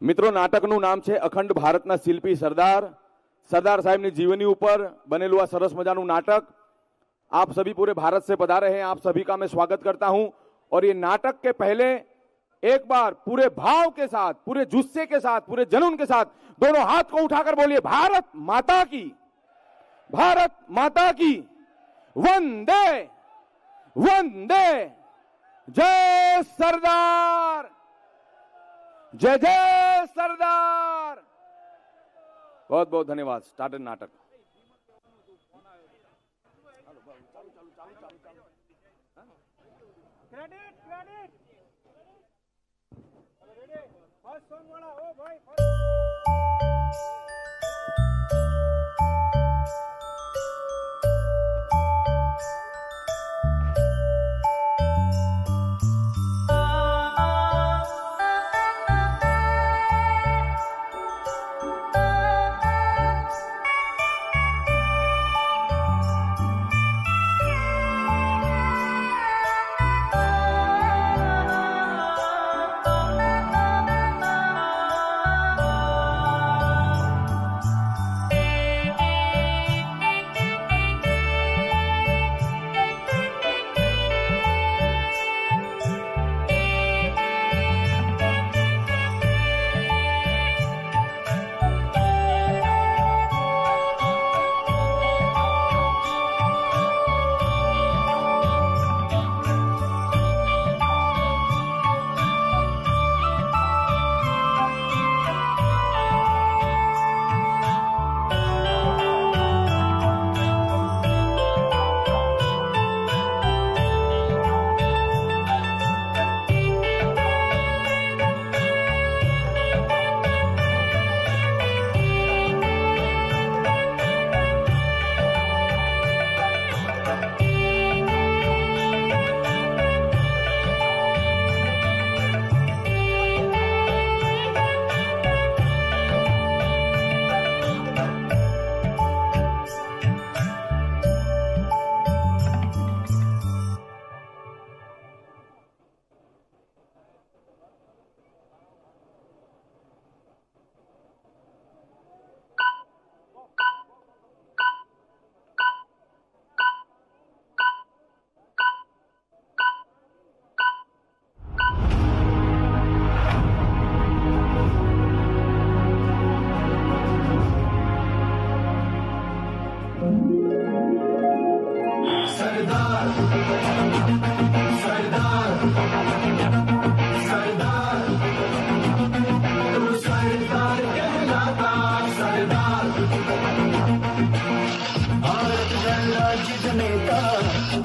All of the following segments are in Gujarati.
મિત્રો, નાટકનું નામ છે અખંડ ભારતના શિલ્પી सरदार साहब ने जीवनी ऊपर बनेलू आ सरस मजाનું नाटक। आप सभी पूरे भारत से पधारे हैं, आप सभी का मैं स्वागत करता हूं। और ये नाटक के पहले एक बार पूरे भाव के साथ, पूरे जुस्से के साथ, पूरे जुनून के साथ दोनों हाथ को उठाकर बोलिए भारत माता की, भारत माता की, वंदे वंदे, जय सरदार, जय जय सरदार। बहुत बहुत धन्यवाद। स्टार्टेड नाटक।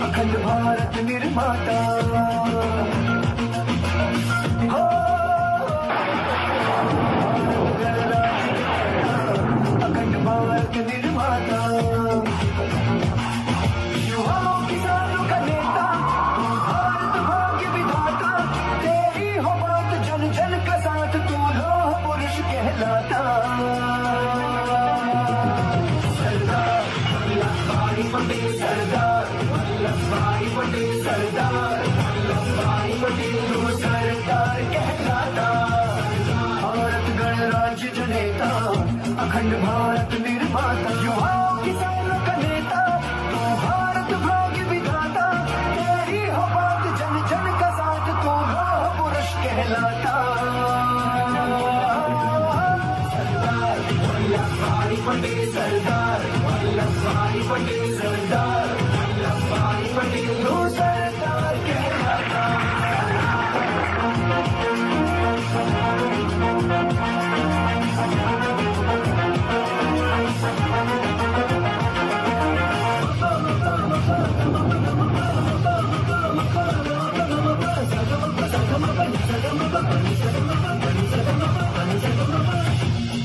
अखंड भारत निर्माता, अखंड भारत निर्माता, युवाओं किसानों का नेता, भारत भाग्य विधाता, तेरी हो बात जन जन का साथ, तू लोह पुरुष कहलाता। सरदार वल्लभ भाई पटेल, सरदार वल्लभ भाई पटेल, सरदार वल्लभ भाई पटेल, वो सरदार कहलाता। भारत गणराज्य जनेता, अखंड भारत निर्माता, युवाओं किसानों का नेता, तू भारत भाग्य विधाता, तेरी हो बात जन जन का साथ, तू लोह पुरुष कहलाता। सरदार वल्लभ भाई पटेल, सरदार वल्लभ भाई पटेल, सरदार वल्लभ भाई पटेल, तू सरदार कहलाता।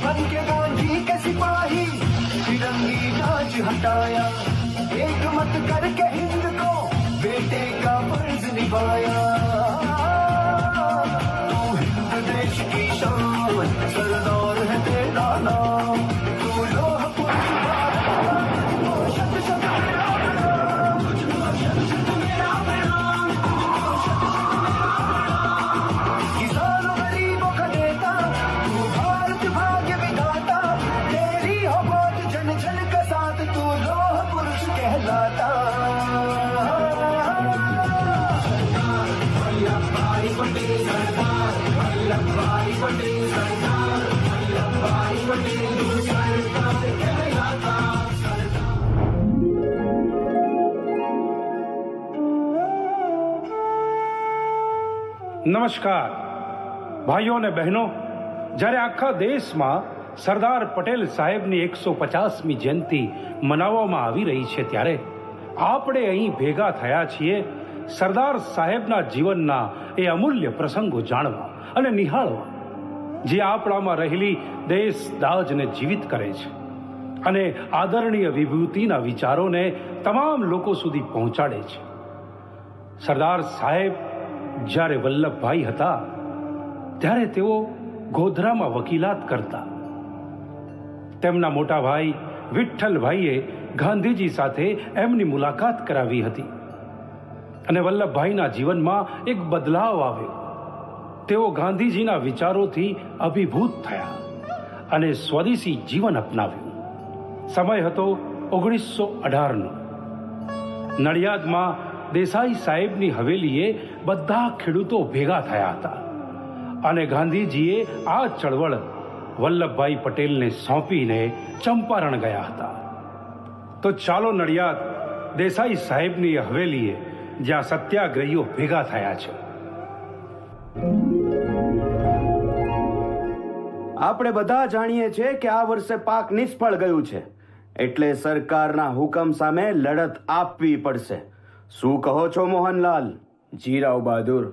बन के गांधी के सिपाही, तिरंगी ताज हटाया, एक નમસ્કાર ભાઈઓ અને બહેનો, જ્યારે આખા દેશમાં સરદાર પટેલ સાહેબની 150મી જયંતિ મનાવવામાં આવી રહી છે, ત્યારે આપણે અહીં ભેગા થયા છીએ સરદાર સાહેબના જીવનના એ અમૂલ્ય પ્રસંગો જાણવા અને નિહાળવા, જે આપણામાં રહેલી દેશ દાજને જીવિત કરે છે અને આદરણીય વિભૂતિના વિચારોને તમામ લોકો સુધી પહોંચાડે છે. સરદાર સાહેબ જ્યારે વલ્લભભાઈ હતા ત્યારે તેઓ ગોધરામાં વકીલાત કરતા. તેમના મોટા ભાઈ વિઠ્ઠલભાઈએ ગાંધીજી સાથે એમની મુલાકાત કરાવી હતી અને વલ્લભભાઈના જીવનમાં એક બદલાવ આવ્યો. તેઓ ગાંધીજીના વિચારોથી અભિભૂત થયા અને સ્વદેશી જીવન અપનાવ્યું. સમય હતો 1918નો. નડિયાદમાં દેસાઈ સાહેબની હવેલીએ બધા ખેડૂતો ભેગા થયા હતા અને ગાંધીજીએ આ ચળવળ વલ્લભભાઈ પટેલને સોંપીને ચંપારણ ગયા હતા. તો ચાલો નડિયાદ દેસાઈ સાહેબની હવેલીએ, જ્યાં સત્યાગ્રહીઓ ભેગા થયા છે. આપણે બધા જાણીએ છીએ કે આ વર્ષે પાક નિષ્ફળ ગયું છે, એટલે સરકારના હુકમ સામે લડત આપવી પડશે. શું કહો છો મોહનલાલ? જી રાવ બહાદુર,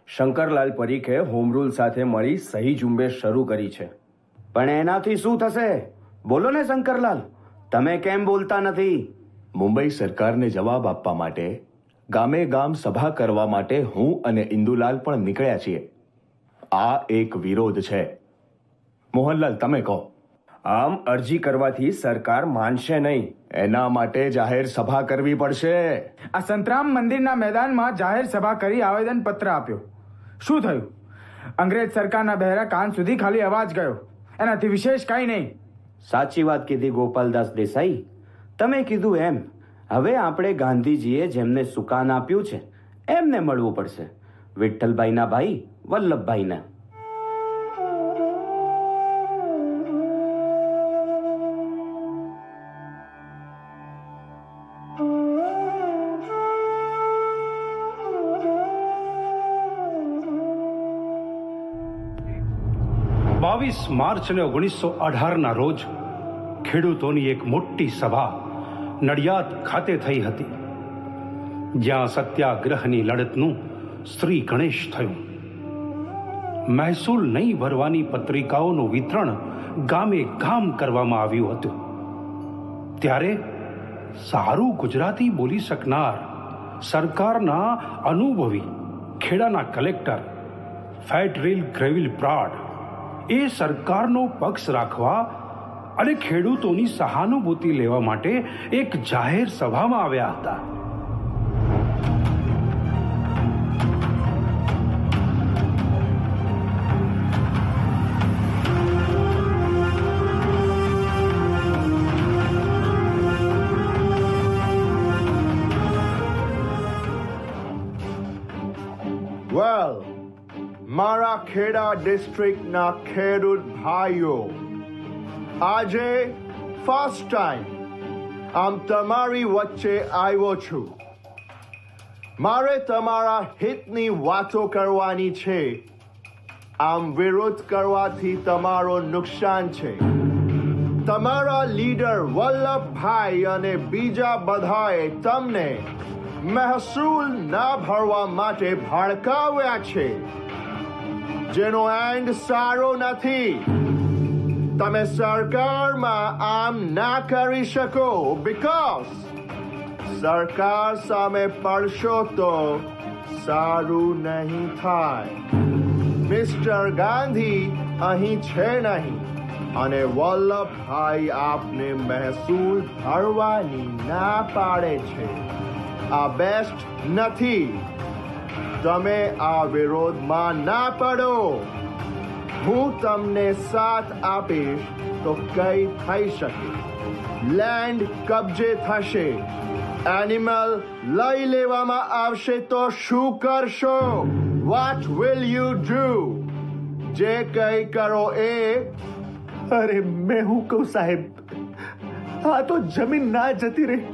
શંકરલાલ પરીખે હોમ રૂલ સાથે મળી સહી ઝુંબેશ શરૂ કરી છે. પણ એનાથી શું થશે? બોલો ને શંકરલાલ, તમે કેમ બોલતા નથી? મુંબઈ સરકારને જવાબ આપવા માટે ગામે ગામ સભા કરવા માટે હું અને ઇન્દુલાલ પણ નીકળ્યા છીએ. આ એક વિરોધ છે. મોહનલાલ, તમે કહો. આમ અરજી કરવાથી સરકાર માનશે નહીં. એના માટે જાહેર સભા કરવી પડશે. આ સંતરામ મંદિરના મેદાનમાં જાહેર સભા કરી આવેદન પત્ર આપ્યો. શું થયું? અંગ્રેજ સરકારના બહેરા કાન સુધી ખાલી અવાજ ગયો, એનાથી વિશેષ કાંઈ નહીં. સાચી વાત કીધી ગોપાલદાસ દેસાઈ. તમે કીધું એમ હવે આપણે ગાંધીજીએ જેમને સુકાન આપ્યું છે એમને મળવું પડશે. વિઠ્ઠલભાઈના ભાઈ વલ્લભભાઈને. માર્ચ 1918ના રોજ ખેડૂતોની એક મોટી સભા નડિયાદ ખાતે થઈ હતી, જ્યાં સત્યાગ્રહની લડતનું શ્રી ગણેશ થયું. મહેસૂલ નહીં ભરવાની પત્રિકાઓનું વિતરણ ગામે ગામ કરવામાં આવ્યું હતું. ત્યારે સારું ગુજરાતી બોલી શકનાર સરકારના અનુભવી ખેડાના કલેક્ટર ફેડરિલ ગ્રેવિલ પ્રાડ એ સરકારનો પક્ષ રાખવા અને ખેડૂતોની સહાનુભૂતિ લેવા માટે એક જાહેર સભામાં આવ્યા હતા. વેલ, મારા ખેડા ડિસ્ટ્રિક્ટના ખેડૂત ભાઈઓ, આજે ફર્સ્ટ ટાઈમ આમ તમારી વચ્ચે આવ્યો છું. મારે તમારા હિતની વાતો કરવાની છે. આમ વિરોધ કરવાથી તમારું નુકસાન છે. તમારા લીડર વલ્લભભાઈ અને બીજા બધાએ તમને મહેસૂલ ના ભરવા માટે ભડકાવ્યા છે, જેનો એન્ડ સારો નથી. તમે સરકારમાં આમ ના કરી શકો, બીકોઝ સરકાર સામે પડશો તો સારું નહીં થાય. મિસ્ટર ગાંધી અહીં છે નહીં અને વલ્લભભાઈ આપને મહેસૂલ ભરવાની ના પાડે છે. આ બેસ્ટ નથી. તમે આ વિરોધમાં ના પડો. હું તમને સાથ આપીશ તો કઈ થઈ શકે. લેન્ડ કબજે થશે, એનિમલ લઈ લેવામાં આવશે તો શું કરશો? What will you do? જે કઈ કરો એ. અરે મેં હું કહું સાહેબ, આ તો જમીન ના જતી રહી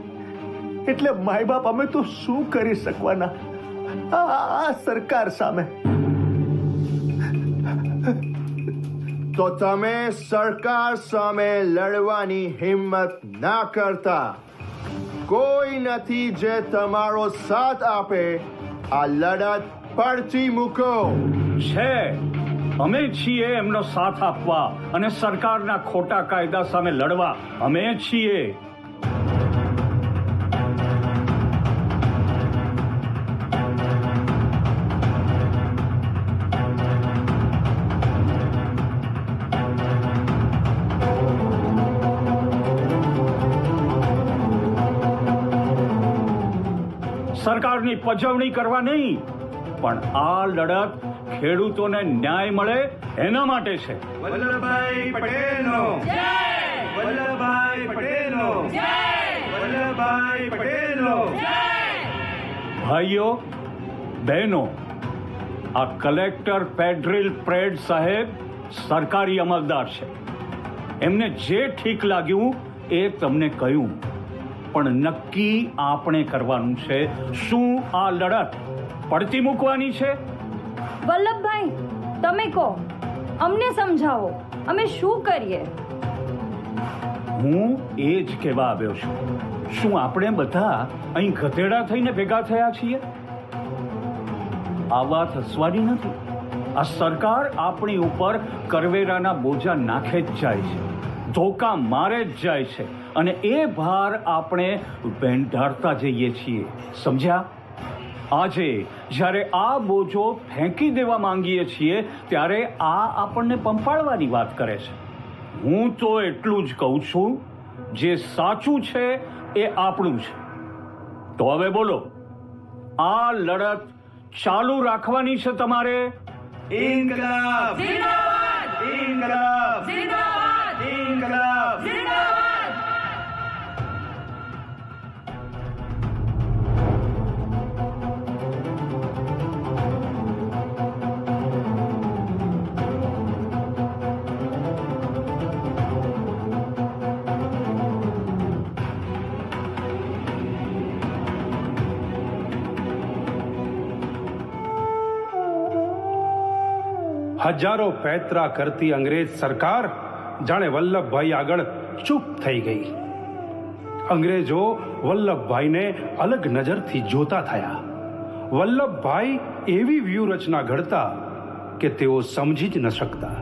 એટલે માય બાપ અમે તો શું કરી શકવાના આ સરકાર સામે? તો તમે સરકાર સામે લડવાની હિંમત ના કરતા. કોઈ નથી જે તમારો સાથ આપે. આ લડત પડતી મૂકો. છે અમે છીએ એમનો સાથ આપવા અને સરકારના ખોટા કાયદા સામે લડવા. અમે છીએ. સરકારની પજવણી કરવા નહીં, પણ આ લડત ખેડૂતોને ન્યાય મળે એના માટે છે. વલ્લભભાઈ પટેલનો જય! વલ્લભભાઈ પટેલનો જય! વલ્લભભાઈ પટેલનો જય! ભાઈઓ બહેનો, આ કલેક્ટર પેડ્રિલ પ્રેડ સાહેબ સરકારી અમલદાર છે. એમને જે ઠીક લાગ્યું એ તમને કહ્યું, પણ નક્કી આપણે કરવાનું છે. શું આ લડત પડતી મૂકવાની છે? વલ્લભભાઈ, તમે કહો, અમને સમજાવો, અમે શું કરીએ? હું એ જ કહેવા આવ્યો છું. શું આપણે બધા અહીં ગધેડા થઈને ભેગા થયા છીએ? આ વાત હસવાની નથી. આ સરકાર આપણી ઉપર કરવેરાના બોજા નાખે જ જાય છે, ધોકા મારે જ જાય છે, અને એ ભાર આપણે વેંઢાળતા જઈએ છીએ. સમજ્યા? આજે જ્યારે આ બોજો ફેંકી દેવા માંગીએ છીએ ત્યારે આ આપણને પંપાળવાની વાત કરે છે. હું તો એટલું જ કહું છું, જે સાચું છે એ આપણું છે. તો હવે બોલો, આ લડત ચાલુ રાખવાની છે તમારે? ઇન્કલાબ જિંદાબાદ! ઇન્કલાબ જિંદાબાદ! ઇન્કલાબ જિંદાબાદ! હજારો પેતરા કરતી અંગ્રેજ સરકાર જાણે વલ્લભભાઈ આગળ ચૂપ થઈ ગઈ. અંગ્રેજો વલ્લભભાઈને અલગ નજરથી જોતા થયા. વલ્લભભાઈ એવી વ્યૂહરચના ઘડતા કે તેઓ સમજી જ ન શકતા.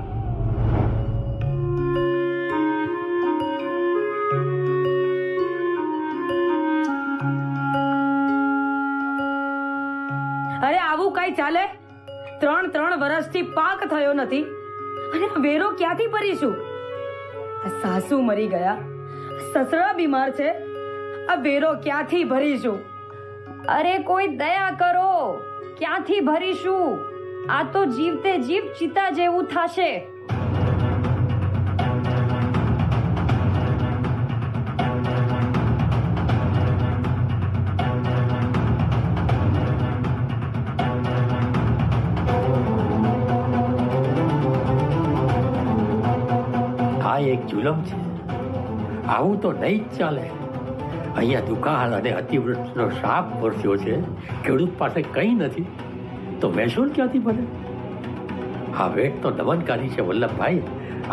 અરે આવું કઈ ચાલે? 3 વર્ષથી પાક થયો નથી અને આ વેરો ક્યાંથી ભરીશું? આ સાસુ મરી ગયા, સસરા બીમાર છે, આ વેરો ક્યાંથી ભરીશું? અરે કોઈ દયા કરો, ક્યાંથી ભરીશું? આ તો જીવતે જીવ ચિતા જેવું થશે. એક જુલમ છે, આવું તો નહીં જ ચાલે. અહીંયા દુકાળ અને અતિવૃષ્ટિનો શાપ વરસ્યો છે, ખેડૂત પાસે કંઈ નથી તો મહેસૂલ ક્યાંથી ભરે? આ વેટ તો દમનકારી છે વલ્લભભાઈ,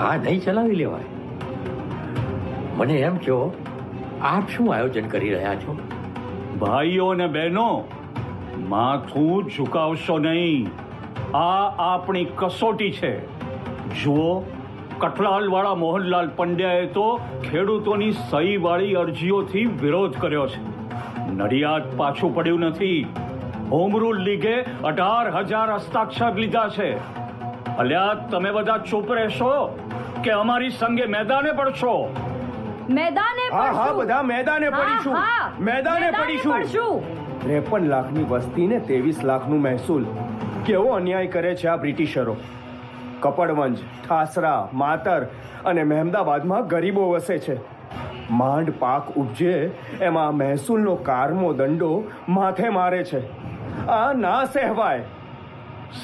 આ નહીં ચલાવી લેવાય. મને એમ કહો, આપ શું આયોજન કરી રહ્યા છો? ભાઈઓ અને બહેનો, માથું ઝુકાવશો નહીં. આ આપણી કસોટી છે. જુઓ, કઠલાલવાળા મોહનલાલ પંડ્યાએ તો ખેડૂતોની સહીવાળી અરજીઓથી વિરોધ કર્યો છે. નડિયાદ પાછું પડ્યું નથી. હોમ રૂલ લીગે 18,000 હસ્તાક્ષર લીધા છે. અલ્યા, તમે બધા ચૂપ રહેશો કે અમારી સંગે મેદાને પડશો? મેદાને હા હા, પડશું. બધા મેદાને પડીશું. હા, હા, મેદાને પડીશું. 53 લાખની વસ્તીને 23 લાખનું મહેસૂલ. કેવો અન્યાય કરે છે આ બ્રિટિશરો. કપડવંજ, ઠાસરા, માતર અને મહેમદાબાદમાં ગરીબો વસે છે. માંડ પાક ઉપજે એમાં મહેસૂલનો કારમો દંડો માથે મારે છે. આ ના સહેવાય.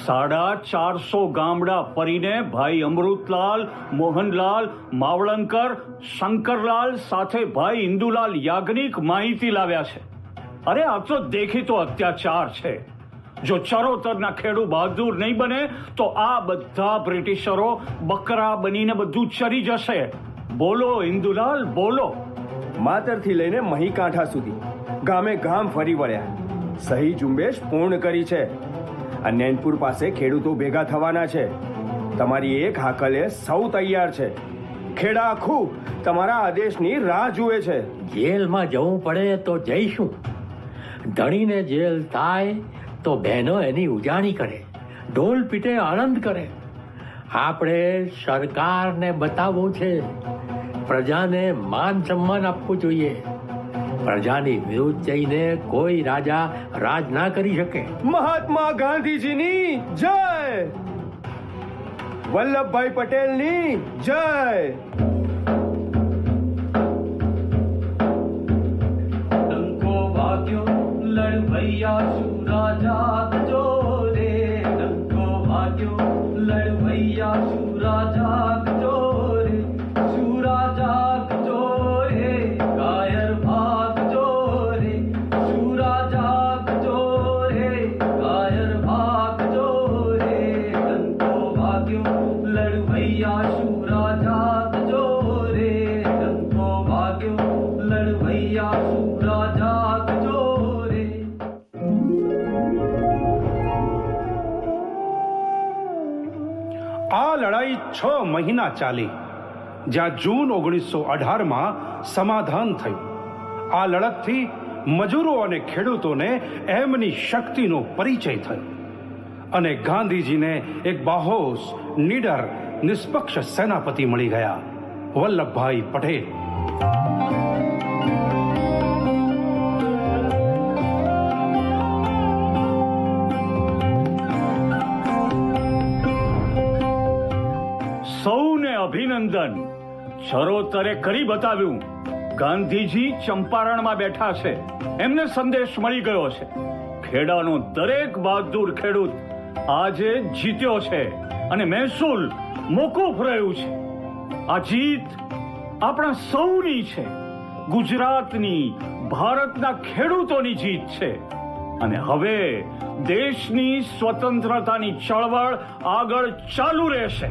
450 ગામડા ફરીને ભાઈ અમૃતલાલ, મોહનલાલ, માવળંકર, શંકરલાલ સાથે ભાઈ ઇન્દુલાલ યાજ્ઞિક માહિતી લાવ્યા છે. અરે, આ તો દેખીતો અત્યાચાર છે. જો ચરોતરના ખેડૂ બહાદુર નહીં બને તો આ બધા બ્રિટિશરો બકરા બનીને બધું ચરી જશે. બોલો ઇન્દુલાલ, બોલો. માતરથી લઈને મહીકાંઠા સુધી ગામે ગામ ફરી વળ્યા. સહી ઝુંબેશ પૂર્ણ કરી છે. આ નૈનપુર પાસે ખેડૂતો ભેગા થવાના છે. તમારી એક હાકલે સૌ તૈયાર છે. ખેડા આખું તમારા આદેશની રાહ જુએ છે. જેલમાં જવું પડે તો જઈશું. ધણીને જેલ થાય તો બહેનો એની ઉજાણી કરે, ઢોલ પીટે, આનંદ કરે. આપણે સરકારને બતાવવું છે, પ્રજાને માન સન્માન આપવું જોઈએ. પ્રજાની વિરુદ્ધ જઈને કોઈ રાજા રાજ ના કરી શકે. મહાત્મા ગાંધીજીની જય, વલ્લભભાઈ પટેલની જય. ડંકો વાગ્યો લડવૈયા શુરાજા જોરે, ડંકો વાગ્યો લડવૈયા શુરાજા જોરે, શુરાજા જોરે, કાયર ભાગ જોરે, શુરાજા જોરે, કાયર ભાગ જોરે, ડંકો વાગ્યો લડવૈયા શુરાજા જોરે, ડંકો વાગ્યો લડવૈયા શુરાજા જોરે. આ લડાઈ 6 મહિના ચાલી, જ્યાં જૂન 1918માં સમાધાન થયું. આ લડતથી મજૂરો અને ખેડૂતોને એમની શક્તિનો પરિચય થયો અને ગાંધીજીને એક બાહોશ, નીડર, નિષ્પક્ષ સેનાપતિ મળી ગયા, વલ્લભભાઈ પટેલ. સૌને અભિનંદન. ચરોતરે કરી બતાવ્યું. ગાંધીજી ચંપારણમાં બેઠા છે, એમને સંદેશ મળી ગયો છે. ખેડાનો દરેક બહાદુર ખેડૂત આજે જીત્યો છે અને મહેસૂલ મોકૂફ રહ્યું છે. આ જીત આપણા સૌની છે, ગુજરાતની, ભારતના ખેડૂતોની જીત છે. અને હવે દેશની સ્વતંત્રતાની ચળવળ આગળ ચાલુ રહેશે.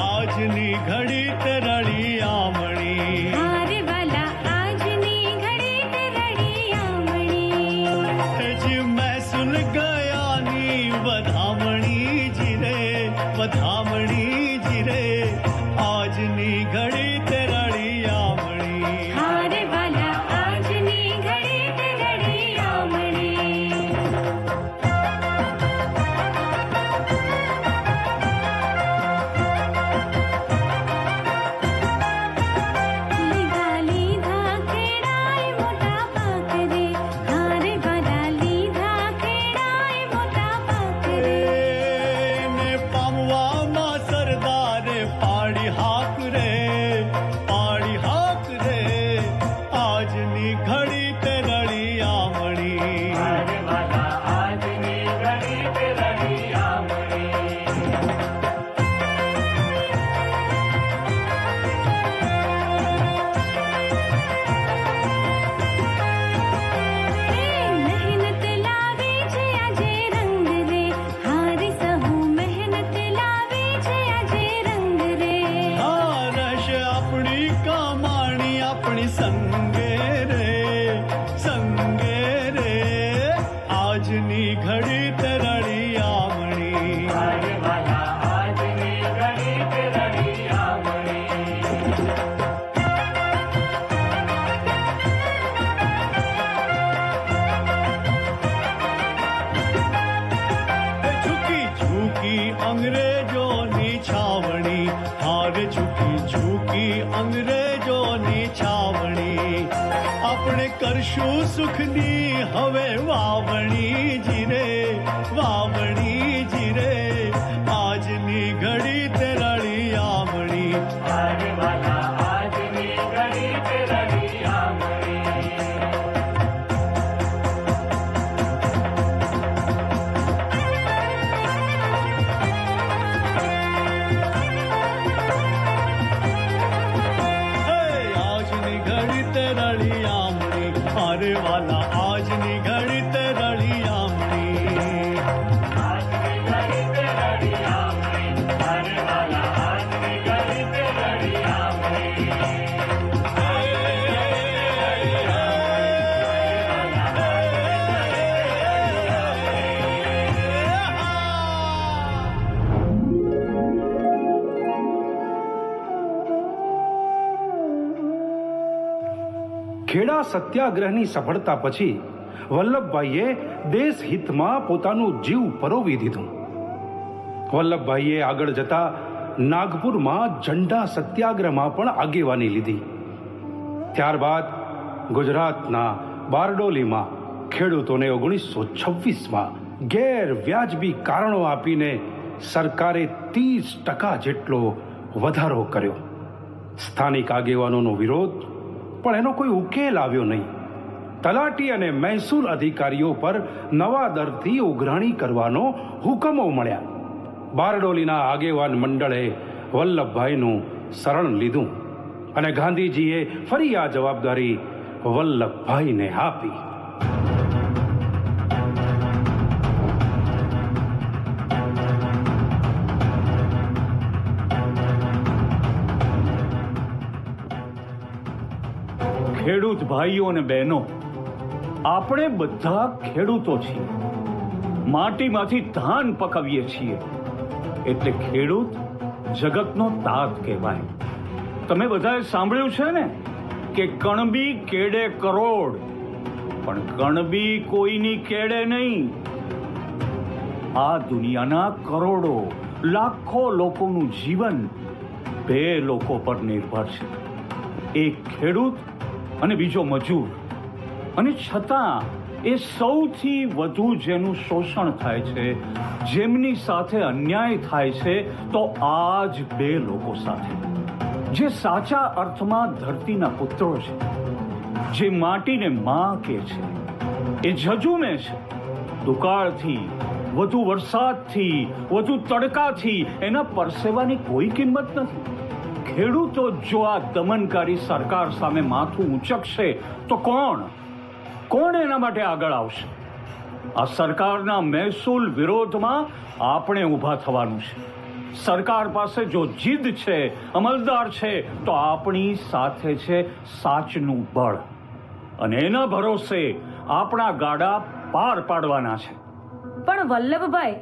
આજની ઘડી તે રડી આમણી, હારે વાલા આજની ઘડી તે રડી આમણી, જી મહેસૂલ ગયાની વધામણી જીરે, વધામણી જીરે, આજની ઘડી તે રડી આમણી. હારે વાલા આજની ઘડી તે રડી આમણી. લીધા લીધા ખેડાય મોટા પાક રે, હારે વાલા લીધા ખેડાય મોટા પાક રે. ને પામવામાં સરદારે પાડી હાક રે, પાડી હાક રે, આજની ઘડી તે રડી આમણી. આજની ઘડી તે રડી આમણી. મહેનત લાવી છે આજે રંગ રે, હારે સહુ મહેનત લાવી છે આજે રંગ રે. રશ આપણી કમાણી આપણી સંગે રે, સંગે રે, આજની ઘડી તે રડી આમણી. આજની ઘડી તે રડી આમણી. ઝૂકી ઝૂકી અંગ્રેજોની છાવણી, હાર ઝૂકી ઝૂકી અંગ્રેજોની છાવણી. આપણે કરશું સુખની હવે વાવણી જીરે, વાવણી જીરે, આજની આજની ઘડી તે રળી આમણી, અરે વાલા આજની ઘડી તે રળી આમણી. આજની ઘડી તે રળી આમણી, અરે વાલા આજની ઘડી તે રળી આમણી. ખેડા સત્યાગ્રહની સફળતા પછી વલ્લભભાઈએ દેશ હિતમાં પોતાનું જીવ પરોવી દીધું. વલ્લભભાઈએ આગળ જતા નાગપુરમાં ઝંડા સત્યાગ્રહમાં પણ આગેવાની લીધી. ત્યારબાદ ગુજરાતના બારડોલીમાં ખેડૂતોને 1926માં ગેરવ્યાજબી કારણો આપીને સરકારે 30% જેટલો વધારો કર્યો. સ્થાનિક આગેવાનોનો વિરોધ, પણ એનો કોઈ ઉકેલ આવ્યો નહીં. તલાટી અને મહેસૂલ અધિકારીઓ પર નવા દરથી ઉઘરાણી કરવાનો હુકમો મળ્યા. બારડોલીના આગેવાન મંડળે વલ્લભભાઈનું શરણ લીધું અને ગાંધીજીએ ફરી આ જવાબદારી વલ્લભભાઈને આપી. ખેડૂત ભાઈઓ અને બહેનો, આપણે બધા ખેડૂતો છીએ. માટીમાંથી ધાન પકવીએ છીએ, એટલે ખેડૂત જગતનો તાત કહેવાય. તમે બધાએ સાંભળ્યું છે ને કે કણબી કેડે કરોડ, પણ કણબી કોઈની કેડે નહીં. આ દુનિયાના કરોડો લાખો લોકોનું જીવન બે લોકો પર નિર્ભર છે, એક ખેડૂત અને બીજો મજૂર. અને છતાં એ સૌથી વધુ જેનું શોષણ થાય છે, જેમની સાથે અન્યાય થાય છે, તો આ જ બે લોકો સાથે, જે સાચા અર્થમાં ધરતીના પુત્રો છે, જે માટીને માં કે છે, એ ઝઝુમે છે. દુકાળથી, વધુ વરસાદથી, વધુ તડકાથી એના પરસેવાની કોઈ કિંમત નથી. ખેડૂતો જો આ દમનકારી સરકાર સામે માથું ઊંચકશે તો કોણ એના માટે આગળ આવશે? આ સરકારના મહેસૂલ વિરોધમાં આપણે ઊભા થવાનું છે. સરકાર પાસે જો જીદ છે, અમલદાર છે, તો આપણી સાથે છે સાચનું બળ, અને એના ભરોસે આપણા ગાડા પાર પાડવાના છે. પણ વલ્લભભાઈ,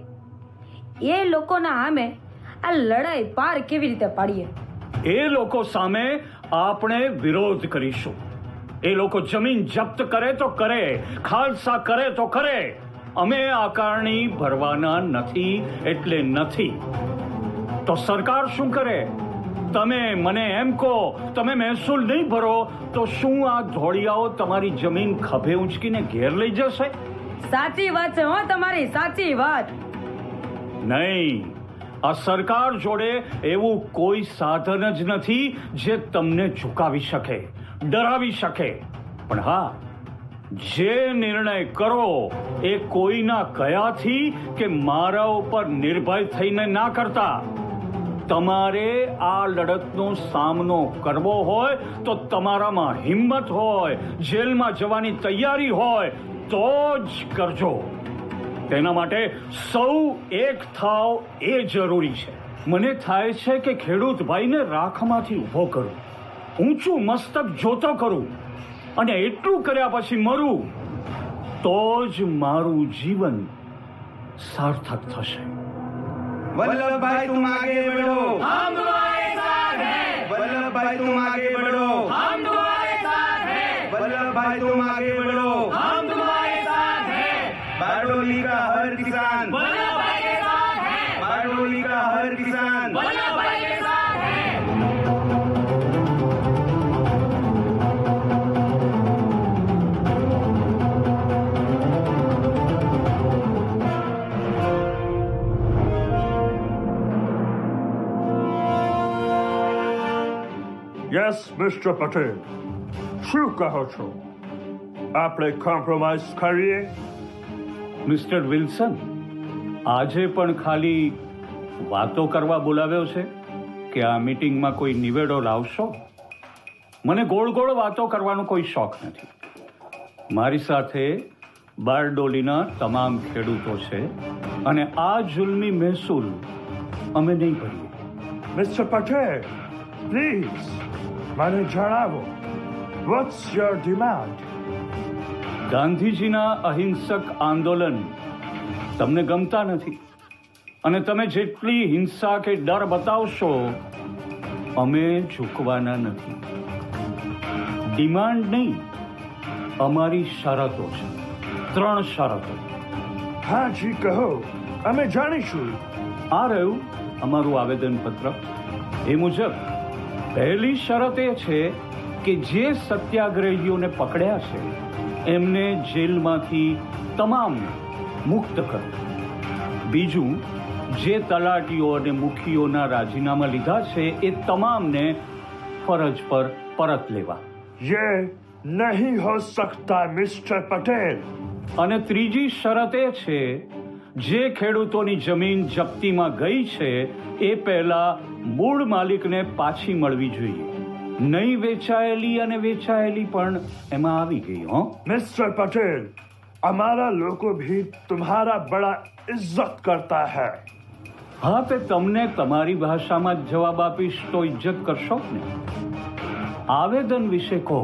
એ લોકોના સામે આ લડાઈ પાર કેવી રીતે પાડીએ? એ લોકો સામે આપણે વિરોધ કરીશું. એ લોકો જમીન જપ્ત કરે તો કરે, ખાલસા કરે તો કરે. અમે આકારણી ભરવાના નથી એટલે નથી. તો સરકાર શું કરે? તમે મને એમ કહો, તમે મહેસૂલ નહીં ભરો તો શું આ ધોળિયાઓ તમારી જમીન ખભે ઊંચકીને ઘેર લઈ જશે? સાચી વાત છે હો તમારી, સાચી વાત. નહીં, આ સરકાર જોડે એવું કોઈ સાધન જ નથી જે તમને ઝુકાવી શકે, ડરાવી શકે. પણ હા, જે નિર્ણય કરો એ કોઈના કયાથી કે મારા ઉપર નિર્ભય થઈને ના કરતા. તમારે આ લડતનો સામનો કરવો હોય તો તમારામાં હિંમત હોય, જેલમાં જવાની તૈયારી હોય તો જ કરજો. તેના માટે સૌ એક થાવ એ જરૂરી છે. મને થાય છે કે ખેડૂત ભાઈને રાખમાંથી ઊભો કરું, ઊંચું મસ્તક જોતો કરું, અને એટલું કર્યા પછી મરું, તો જ મારું જીવન સાર્થક થશે. वल्लभभाई तुम आगे बढ़ो, हम तुम्हारे साथ हैं. वल्लभभाई तुम आगे बढ़ो, हम तुम्हारे साथ हैं. वल्लभभाई तुम आगे बढ़ो, हम तुम्हारे साथ हैं. बारडोली का हर किसान, वल्लभभाई के साथ हैं. बारडोली का हर किसान, वल्लभभाई के साथ हैं. યસ મિસ્ટર પટેલ, શું કહો છો? આપણે કોમ્પ્રોમાઇઝ કરીએ? મિસ્ટર વિલ્સન, આજે પણ ખાલી વાતો કરવા બોલાવ્યો છે કે આ મીટિંગમાં કોઈ નિવેડો લાવશો? મને ગોળ ગોળ વાતો કરવાનો કોઈ શોખ નથી. મારી સાથે બારડોલીના તમામ ખેડૂતો છે અને આ જુલ્મી મહેસૂલ અમે નહીં ભરીએ. મિસ્ટર પટેલ, પ્લીઝ મને જણાવો, વોટ્સ યોર ડિમાન્ડ? ગાંધીજીના અહિંસક આંદોલન તમને ગમતા નથી અને તમે જેટલી હિંસા કે ડર બતાવશો અમે ઝૂકવાના નથી. ડિમાન્ડ નહીં, અમારી શરતો છે. 3 શરતો. હાજી કહો, અમે જાણીશું. આ રહ્યું અમારું આવેદનપત્ર. એ મુજબ પહેલી શરત એ છે કે જે સત્યાગ્રહીઓને પકડ્યા છે એમને જેલમાંથી તમામ મુક્ત કરો. બીજું, જે તલાટીઓ અને મુખીઓના રાજીનામા લીધા છે એ તમામને ફરજ પર પરત લેવા. ये नहीं हो सकता मिस्टर पटेल. અને ત્રીજી શરત એ છે જે ખેડૂતોની જમીન જપ્તીમાં ગઈ છે એ પહેલા મૂળ માલિકને પાછી મળવી જોઈએ. નહીં વેચાયેલી અને વેચાયેલી પણ એમાં આવી ગઈ. હો मिस्टर पटेल, हमारा लोगों भी तुम्हारा बड़ा इज्जत करता है. હા, તે તમને તમારી ભાષામાં જ જવાબ આપીશ તો ઇજ્જત કરશો ને. આવેદન વિશે કહો,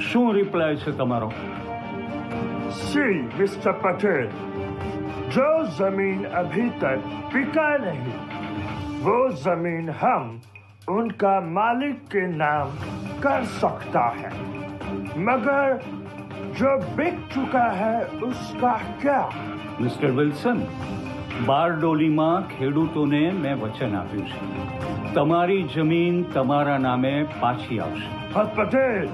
શું રિપ્લાય છે તમારો? सी मिस्टर पटेल, जो जमीन अभी तक बिका नहीं, वो जमीन हम उनका मालिक के नाम कर सकता है, मगर जो बिक चुका है उसका क्या? મિસ્ટર વિલ્સન, બારડોલીમાં ખેડૂતોને મેં વચન આપ્યું છે તમારી જમીન તમારા નામે પાછી આવશે. But Patel,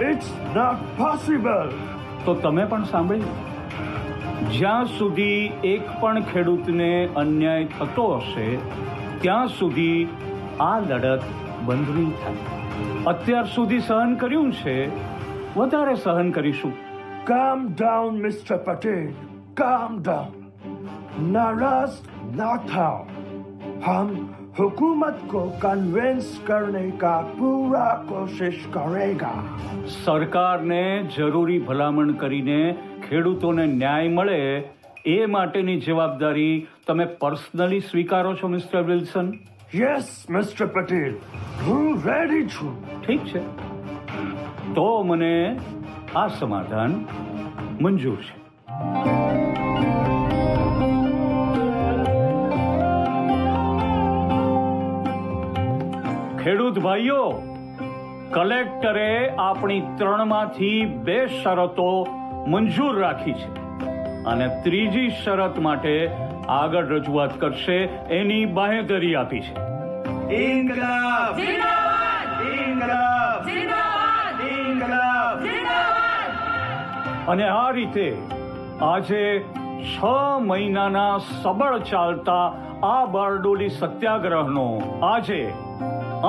it's not possible. તો તમે પણ સાંભળ્યું, જ્યાં સુધી એક પણ ખેડૂતને અન્યાય થતો હશે ત્યાં સુધી આ લડત બંધ નહીં થાય. અત્યાર સુધી સહન કર્યું છે, વધારે સહન કરીશું. Calm down, Mr. Patel. Calm down. नाराज ना था. हम हुकूमत को कन्विंस करने का पूरा कोशिश करेगा. સરકારને જરૂરી ભલામણ કરીને ખેડૂતોને ન્યાય મળે એ માટેની જવાબદારી તમે પર્સનલી સ્વીકારો છો mister Wilson? Yes mister Patel, હું રેડી છું. ઠીક છે, તો મને આ સમાધાન મંજૂર છે. ખેડૂત ભાઈઓ, કલેક્ટરે આપણી 3માંથી 2 શરતો મંજૂર રાખી છે અને ત્રીજી શરત માટે આગળ રજૂઆત કરશે એની બાંહેધરી આપી છે. ઇન્કલાબ જિંદાબાદ! ઇન્કલાબ જિંદાબાદ! ઇન્કલાબ જિંદાબાદ! અને આ રીતે આજે 6 મહિનાના સબળ ચાલતા આ બારડોલી સત્યાગ્રહનો આજે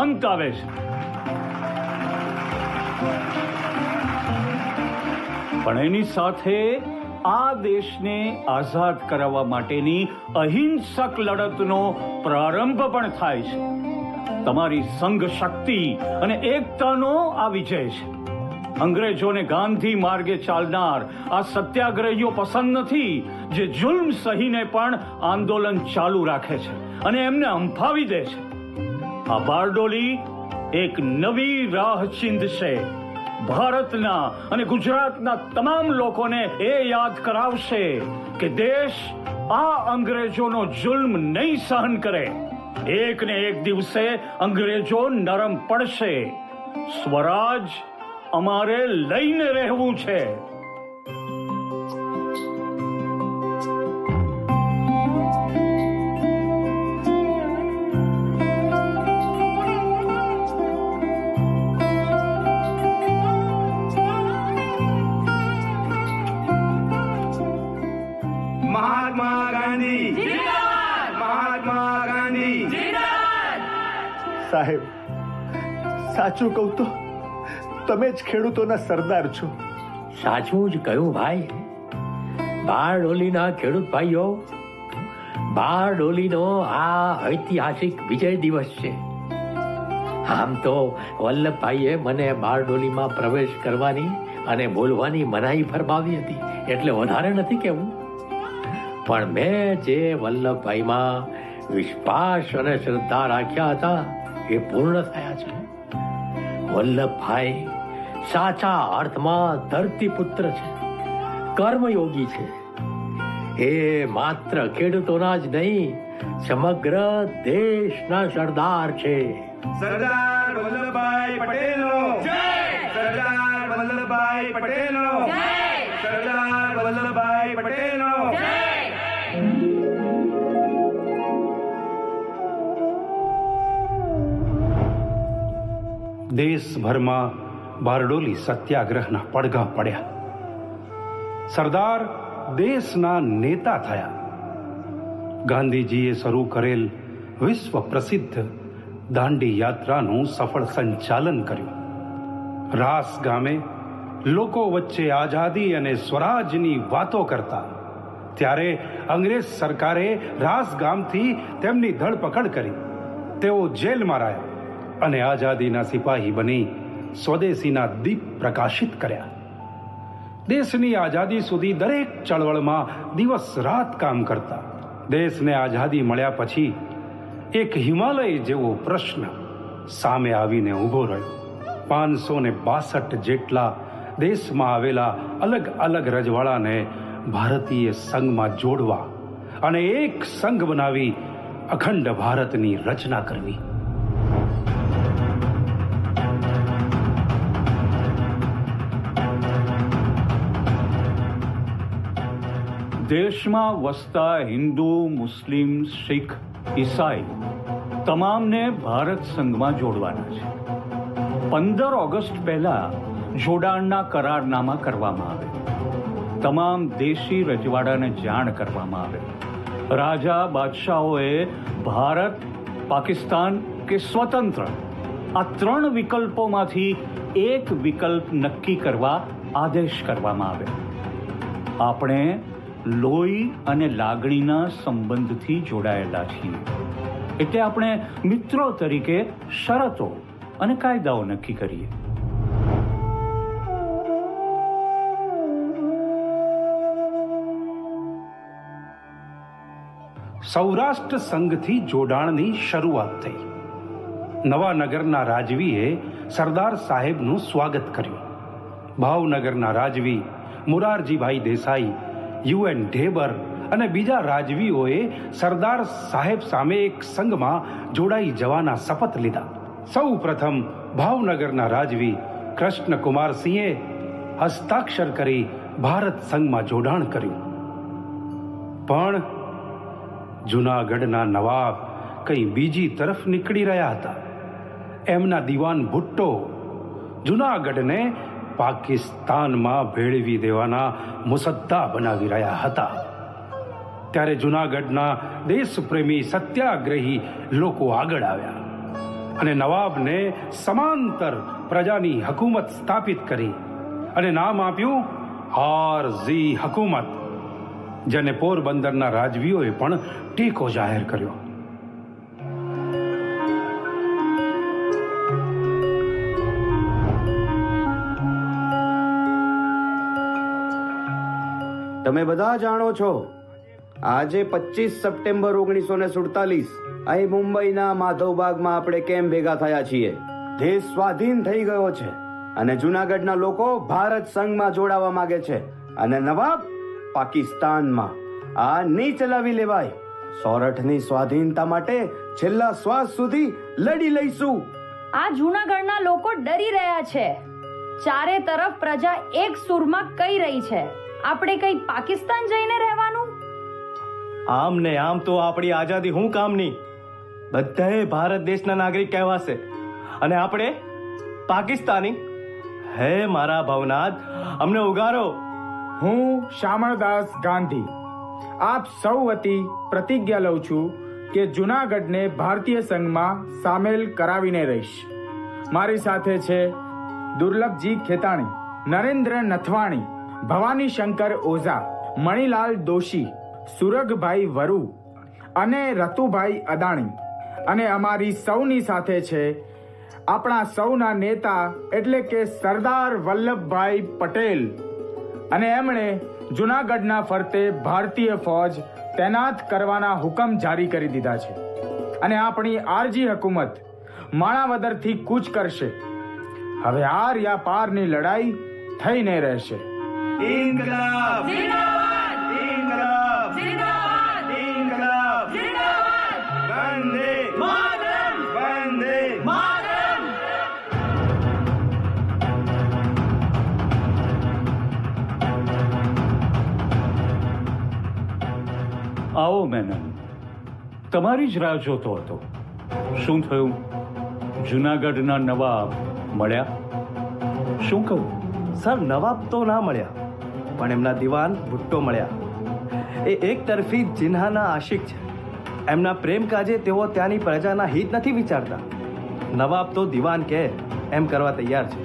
અંત આવે છે. પણ એની સાથે આ દેશને આઝાદ કરાવવા માટેની અહિંસક લડતનો પ્રારંભ પણ થાય છે. તમારી સંઘ શક્તિ અને એકતાનો આ વિજય છે. અંગ્રેજોને ગાંધી માર્ગે ચાલનાર આ સત્યાગ્રહીઓ પસંદ નથી, જે જુલ્મ સહીને પણ આંદોલન ચાલુ રાખે છે અને એમને હંફાવી દે છે. આ બારડોલી એક નવી રાહ ચીંધશે. ભારતના અને ગુજરાતના તમામ લોકોને એ યાદ કરાવશે કે દેશ આ અંગ્રેજોનો જુલ્મ નહીં સહન કરે. એક ને એક દિવસે અંગ્રેજો નરમ પડશે. સ્વરાજ અમારે લઈને રહેવું છે. મહાત્મા ગાંધી જિંદાબાદ! મહાત્મા ગાંધી જિંદાબાદ! સાહેબ, સાચું કહું તો તમે જ ખેડૂતોના સરદાર છો. સાચું જ કહ્યું ભાઈ. બારડોલીના ખેડૂત ભાઈઓ, બારડોલીનો આ ઐતિહાસિક વિજય દિવસ છે. આમ તો વલ્લભભાઈએ મને બારડોલીમાં પ્રવેશ કરવાની અને બોલવાની મનાઈ ફરમાવી હતી, એટલે વધારે નથી કહેવું. પણ મેં જે વલ્લભભાઈમાં વિશ્વાસ અને શ્રદ્ધા રાખ્યા હતા એ પૂર્ણ થયા છે. વલ્લભભાઈ સાચા અર્થમાં ધરતીપુત્ર છે, કર્મયોગી છે. એ માત્ર ખેડૂતોના જ નહીં, સમગ્ર દેશના સરદાર છે. સરદાર વલ્લભભાઈ પટેલનો જય! સરદાર વલ્લભભાઈ પટેલનો જય! સરદાર વલ્લભભાઈ પટેલનો જય! દેશભરમાં બારડોલી સત્યાગ્રહના પડઘા પડ્યા. સરદાર દેશના નેતા થયા. ગાંધીજીએ શરૂ કરેલ વિશ્વ પ્રસિદ્ધ દાંડી યાત્રાનું સફળ સંચાલન કર્યું. રાસ ગામે લોકો વચ્ચે આઝાદી અને સ્વરાજની વાતો કરતા, ત્યારે અંગ્રેજ સરકારે રાસ ગામથી તેમની ધરપકડ કરી. તેઓ જેલમાં રહ્યા અને આઝાદીના સિપાહી બની સ્વદેશીના દીપ પ્રકાશિત કર્યા. દેશની આઝાદી સુધી દરેક ચળવળમાં દિવસ રાત કામ કરતા. દેશને આઝાદી મળ્યા પછી એક હિમાલય જેવો પ્રશ્ન સામે આવીને ઊભો રહ્યો. 562 જેટલા દેશમાં આવેલા અલગ અલગ રજવાડાને ભારતીય સંઘમાં જોડવા અને એક સંઘ બનાવી અખંડ ભારતની રચના કરવી. દેશમાં વસતા હિન્દુ, મુસ્લિમ, શીખ, ઈસાઈ તમામને ભારત સંઘમાં જોડવાના છે. 15 ઓગસ્ટ પહેલા જોડાણના કરારનામા કરવામાં આવે. તમામ દેશી રજવાડાને જાણ કરવામાં આવે. રાજા બાદશાહોએ ભારત, પાકિસ્તાન કે સ્વતંત્ર આ 3 વિકલ્પોમાંથી એક વિકલ્પ નક્કી કરવા આદેશ કરવામાં આવે. આપણે લોહી અને લાગણીના સંબંધથી જોડાયેલા છીએ, એટલે આપણે મિત્રો તરીકે શરતો અને કાયદાઓ નક્કી કરીએ. સૌરાષ્ટ્ર સંઘથી જોડાણની શરૂઆત થઈ. નવાનગરના રાજવીએ સરદાર સાહેબનું સ્વાગત કર્યું. ભાવનગરના રાજવી મોરારજીભાઈ દેસાઈ, યુએન ઢેબર અને બીજા રાજવીઓએ સરદાર સાહેબ સામે એક સંઘમાં જોડાઈ જવાના શપથ લીધા. સૌ પ્રથમ ભાવનગરના રાજવી કૃષ્ણકુમારસિંહે હસ્તાક્ષર કરી ભારત સંઘમાં જોડાણ કર્યું. પણ જૂનાગઢના નવાબ કંઈ બીજી તરફ નીકળી રહ્યા હતા. એમના દિવાન ભુટ્ટો જૂનાગઢને પાકિસ્તાનમાં ભેળવી દેવાના મુસદ્દા બનાવી રહ્યા હતા. ત્યારે જૂનાગઢના દેશપ્રેમી સત્યાગ્રહી લોકો આગળ આવ્યા અને નવાબને સમાંતર પ્રજાની હકુમત સ્થાપિત કરી અને નામ આપ્યું આરઝી હકુમત, જેને પોરબંદરના રાજવીઓએ પણ ટેકો જાહેર કર્યો. તમે બધા જાણો છો, આજે 25 સપ્ટેમ્બર 1947 અહીં મુંબઈના માધવબાગમાં આપણે કેમ ભેગા થયા છીએ? દેશ સ્વાધીન થઈ ગયો છે અને જૂનાગઢના લોકો ભારત સંઘમાં જોડાવા માંગે છે અને નવાબ પાકિસ્તાનમાં. આ નહીં ચલાવી લેવાય. સોરઠની સ્વાધીનતા માટે છેલ્લા શ્વાસ સુધી લડી લઈશું. આ જૂનાગઢના લોકો ડરી રહ્યા છે. ચારે તરફ પ્રજા એક સુરમાં કહી રહી છે, આપણે કઈ પાકિસ્તાન જઈને રહેવાનું? આમ ને આમ તો આપણી આઝાદી હું કામની? બધાએ ભારત દેશના નાગરિક કહેવાશે અને આપણે પાકિસ્તાની. હે મારા ભવનાથ, અમને ઉગારો. હું શામળદાસ ગાંધી આપ સૌ વતી પ્રતિજ્ઞા લઉં છું કે જૂનાગઢને ભારતીય સંઘમાં સામેલ કરાવીને રહીશ. મારી સાથે છે દુર્લભજી ખેતાણી, નરેન્દ્ર નથવાણી, ભવાની શંકર ઓઝા, મણિલાલ દોશી, સુરગભાઈ વરુ અને રતુભાઈ અદાણી. અને અમારી સૌની સાથે છે આપણા સૌના નેતા એટલે કે સરદાર વલ્લભભાઈ પટેલ. અને એમણે જુનાગઢના ફરતે ભારતીય ફોજ તૈનાત કરવાના હુકમ જારી કરી દીધા છે. અને આપણી આરજી હુકુમત માણાવદરથી કૂચ કરશે. હવે આર યા પારની લડાઈ થઈને રહેશે. ઇન્કલાબ જિંદાબાદ, ઇન્કલાબ જિંદાબાદ, ઇન્કલાબ જિંદાબાદ, વંદે માતરમ, વંદે માતરમ. આવો મેનન, તમારી જ રાહ જોતો હતો. શું થયું? જુનાગઢના નવાબ મળ્યા? શું કહું? સર, નવાબ તો ના મળ્યા, પણ એમના દિવાન ભુટ્ટો મળ્યા. એ એક તરફી જિન્હાના આશિક છે. એમના પ્રેમ કાજે તેઓ ત્યાંની પ્રજાના હિત નથી વિચારતા. નવાબ તો દિવાન કહે એમ કરવા તૈયાર છે.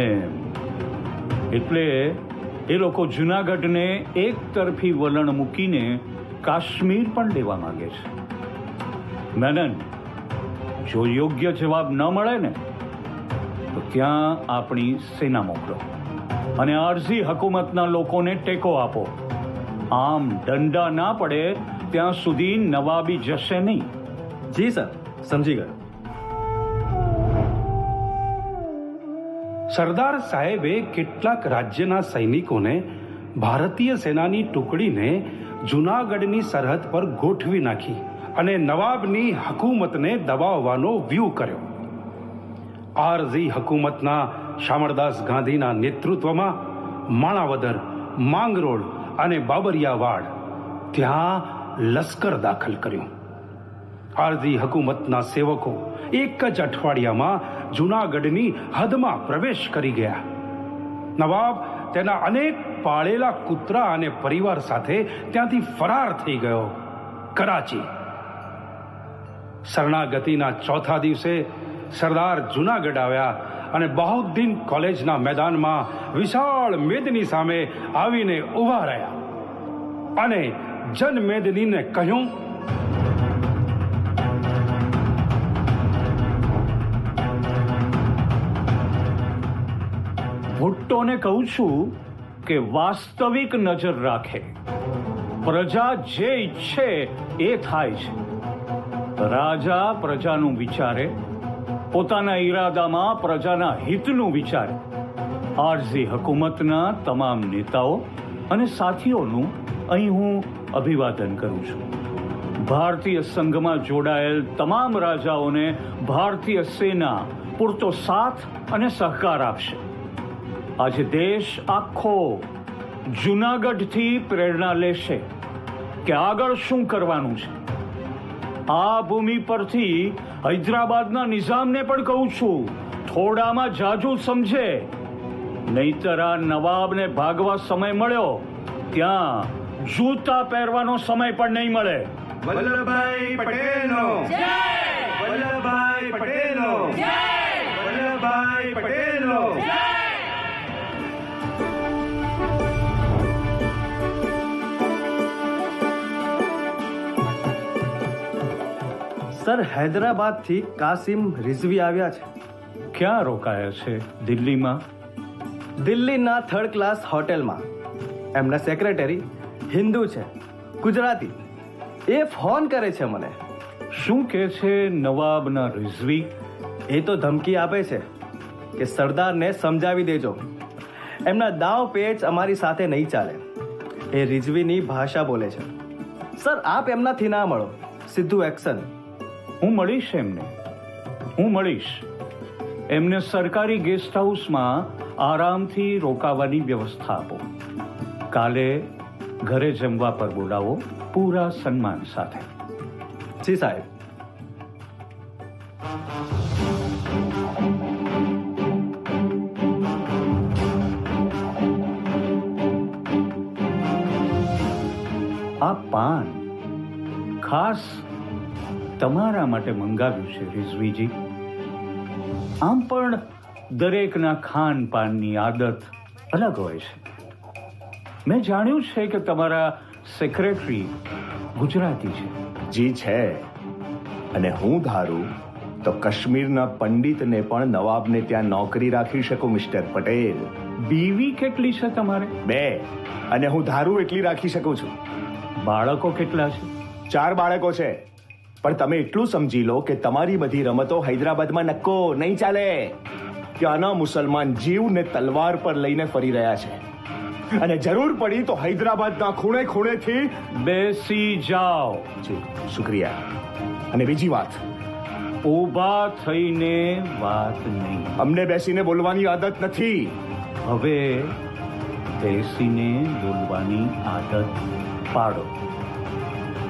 એમ એટલે એ લોકો જુનાગઢને એક તરફી વલણ મૂકીને કાશ્મીર પણ લેવા માંગે છે. મેનન, જો યોગ્ય જવાબ ન મળે ને તો ત્યાં આપણી સેના મોકલો અને આરઝી હુકુમતના લોકોને ટેકો આપો. આમ દંડા ના પડે ત્યાં સુધી નવાબી જશે નહીં. જી સર, સમજી ગયો. સરદાર સાહેબે કેટલાક રાજ્યના સૈનિકોને ભારતીય સેનાની ટુકડીને જુનાગઢની સરહદ પર ગોઠવી નાખી અને નવાબની હકુમતને દબાવવાનો વ્યૂહ કર્યો. આરઝી હકુમતના શામળદાસ ગાંધીના નેતૃત્વમાં માણાવદર, માંગરોળ અને બાબરિયાવાડ ત્યાં લશ્કર દાખલ કર્યું. આરઝી હકુમતના સેવકો એક જ અઠવાડિયામાં જુનાગઢની હદમાં પ્રવેશ કરી ગયા. નવાબ તેના અનેક પાળેલા કૂતરા અને પરિવાર સાથે ત્યાંથી ફરાર થઈ ગયો. કરાચી. શરણાગતિના ચોથા દિવસે સરદાર જુનાગઢ આવ્યા અને બહાઉદ્દીન કોલેજના મેદાનમાં વિશાળ મેદની સામે આવીને ઊભા રહ્યા અને જન મેદનીને કહ્યું, ભુટ્ટોને કહું છું કે વાસ્તવિક નજર રાખે. પ્રજા જે ઈચ્છે એ થાય છે. રાજા પ્રજાનું વિચારે, પોતાના ઈરાદામાં પ્રજાના હિતનું વિચારે. આરઝી હુકુમતના તમામ નેતાઓ અને સાથીઓનું અહીં હું અભિવાદન કરું છું. ભારતીય સંઘમાં જોડાયેલ તમામ રાજાઓને ભારતીય સેના પૂરતો સાથ અને સહકાર આપશે. આજે દેશ આખો જુનાગઢથી પ્રેરણા લેશે કે આગળ શું કરવાનું છે. આ ભૂમિ પરથી હૈદરાબાદના નિઝામને પણ કહું છું, થોડામાં જાજુ સમજે, નહીતર આ નવાબને ભાગવા સમય મળ્યો ત્યાં જૂતા પહેરવાનો સમય પણ નહીં મળે. વલ્લભભાઈ પટેલનો જય, વલ્લભભાઈ પટેલનો જય, વલ્લભભાઈ પટેલનો જય. સર, હૈદરાબાદથી કાસિમ રિઝવી આવ્યા છે. ક્યાં રોકાયા છે? દિલ્હીમાં? દિલ્હીના થર્ડ ક્લાસ હોટેલમાં. એમના સેક્રેટરી હિન્દુ છે, ગુજરાતી. એ ફોન કરે છે મને. શું કે છે નવાબના રિઝવી? એ તો ધમકી આપે છે કે સરદારને સમજાવી દેજો, એમના દાવ પેચ અમારી સાથે નહીં ચાલે. એ રિઝવીની ભાષા બોલે છે. સર, આપ એમનાથી ના મળો, સીધું એક્શન. હું મળીશ એમને, હું મળીશ. એમને સરકારી ગેસ્ટ હાઉસમાં આરામથી રોકાવાની વ્યવસ્થા આપો. કાલે ઘરે જમવા પર બોલાવો, પૂરા સન્માન સાથે. જી સાહેબ. આ પાન ખાસ તમારા માટે મંગાવ્યું છે રિઝવીજી. આમ પણ દરેકના ખાનપાનની આદત અલગ હોય છે. મેં જાણ્યું છે કે તમારા સેક્રેટરી ગુજરાતી છે. જી છે. અને હું ધારું તો કાશ્મીરના પંડિતને પણ નવાબને ત્યાં નોકરી રાખી શકું મિસ્ટર પટેલ. બીવી કેટલી છે તમારે? 2. અને હું ધારું એટલી રાખી શકું છું. બાળકો કેટલા છે? 4 બાળકો છે. પણ તમે એટલું સમજી લો કે તમારી બધી રમતો હૈદરાબાદમાં નક્કો નહીં ચાલે. ત્યાંના મુસલમાન જીવને તલવાર પર લઈને ફરી રહ્યા છે, અને જરૂર પડી તો હૈદરાબાદના ખૂણે ખૂણેથી બેસી જાઓ. જી શુક્રિયા. અને બીજી વાત, ઊભા થઈને વાત નહીં. અમને બેસીને બોલવાની આદત નથી. હવે બેસીને બોલવાની આદત પાડો.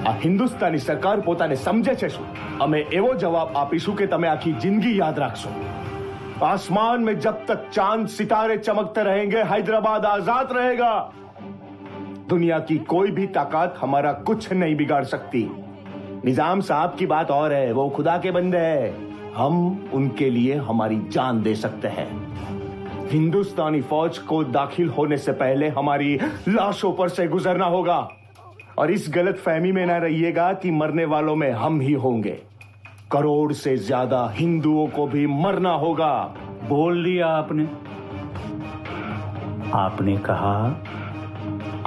આ હિન્દુસ્તાની સરકાર પોતાને સમજે છે શું? અમે એવો જવાબ આપીશું કે તમે આખી જિંદગી યાદ રાખશો. आसमान में जब तक चांद सितारे चमकते रहेंगे हैदराबाद आजाद रहेगा. दुनिया की कोई भी ताकत हमारा कुछ नहीं बिगाड़ सकती. निजाम साहब की बात और है, वो खुदा के बंदे हैं. हम उनके लिए हमारी जान दे सकते हैं. हिंदुस्तानी फौज को दाखिल होने से पहले हमारी लाशों पर से गुजरना होगा. और इस गलत फहमी में ना रहिएगा कि मरने वालों में हम ही होंगे. करोड़ से ज्यादा हिंदुओं को भी मरना होगा. बोल दिया आपने. आपने कहा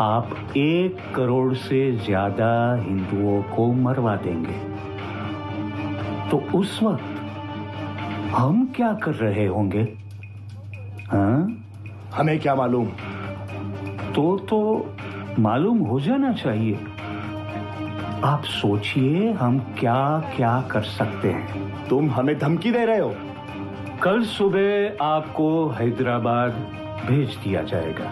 आप 1 करोड़ से ज्यादा हिंदुओं को मरवा देंगे. तो उस वक्त हम क्या कर रहे होंगे? हाँ? हमें क्या मालूम? तो मालूम हो जाना चाहिए. आप सोचिए हम क्या क्या कर सकते हैं. तुम हमें धमकी दे रहे हो? कल सुबह आपको हैदराबाद भेज दिया जाएगा.